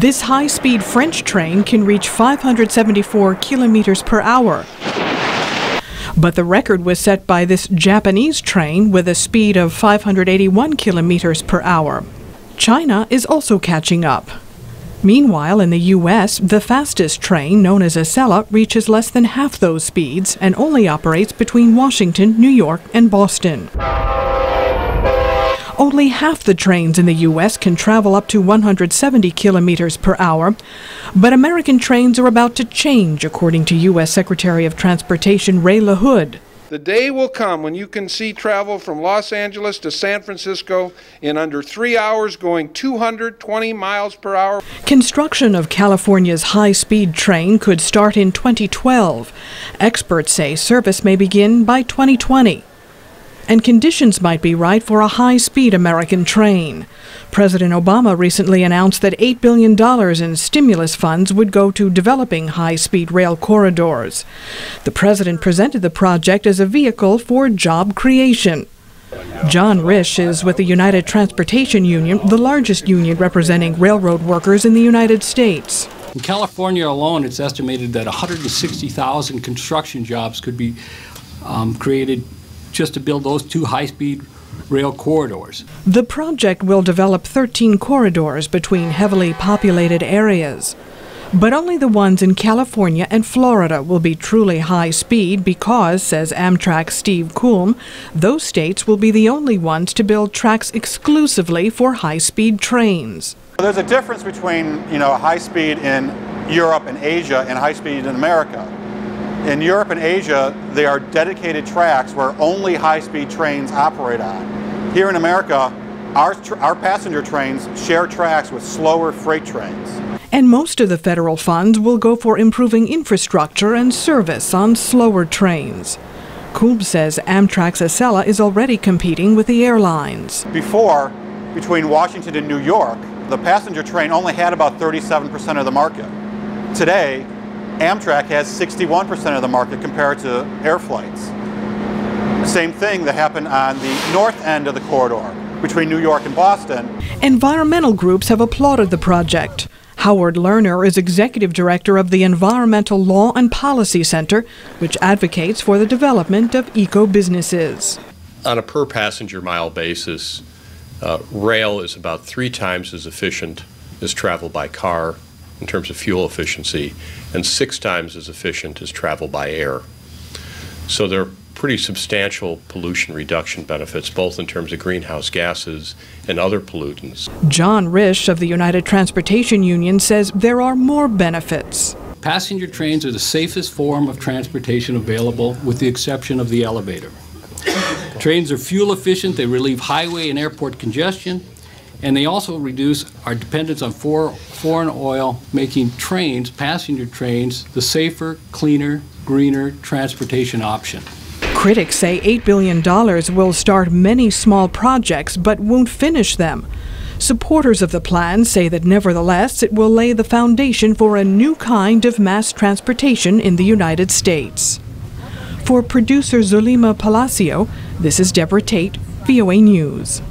This high-speed French train can reach 574 kilometers per hour. But the record was set by this Japanese train with a speed of 581 kilometers per hour. China is also catching up. Meanwhile, in the U.S., the fastest train, known as Acela, reaches less than half those speeds and only operates between Washington, New York, and Boston. Only half the trains in the U.S. can travel up to 170 kilometers per hour, but American trains are about to change, according to U.S. Secretary of Transportation Ray LaHood. The day will come when you can see travel from Los Angeles to San Francisco in under 3 hours going 220 miles per hour. Construction of California's high-speed train could start in 2012. Experts say service may begin by 2020. And conditions might be right for a high-speed American train. President Obama recently announced that $8 billion in stimulus funds would go to developing high-speed rail corridors. The president presented the project as a vehicle for job creation. John Risch is with the United Transportation Union, the largest union representing railroad workers in the United States. In California alone, it's estimated that 160,000 construction jobs could be created just to build those two high-speed rail corridors. The project will develop 13 corridors between heavily populated areas. But only the ones in California and Florida will be truly high-speed because, says Amtrak's Steve Kulm, those states will be the only ones to build tracks exclusively for high-speed trains. There's a difference between, high-speed in Europe and Asia and high-speed in America. In Europe and Asia, they are dedicated tracks where only high-speed trains operate on. Here in America, our passenger trains share tracks with slower freight trains. And most of the federal funds will go for improving infrastructure and service on slower trains. Kulm says Amtrak's Acela is already competing with the airlines. Before, between Washington and New York, the passenger train only had about 37% of the market. Today, Amtrak has 61% of the market compared to air flights. The same thing that happened on the north end of the corridor between New York and Boston. Environmental groups have applauded the project. Howard Lerner is executive director of the Environmental Law and Policy Center, which advocates for the development of eco-businesses. On a per passenger mile basis, rail is about 3 times as efficient as travel by car in terms of fuel efficiency, and 6 times as efficient as travel by air. So there are pretty substantial pollution reduction benefits, both in terms of greenhouse gases and other pollutants. John Risch of the United Transportation Union says there are more benefits. Passenger trains are the safest form of transportation available, with the exception of the elevator. Trains are fuel efficient, they relieve highway and airport congestion, and they also reduce our dependence on foreign oil, making trains, passenger trains, the safer, cleaner, greener transportation option. Critics say $8 billion will start many small projects but won't finish them. Supporters of the plan say that nevertheless it will lay the foundation for a new kind of mass transportation in the United States. For producer Zulima Palacio, this is Debora Tate, VOA News.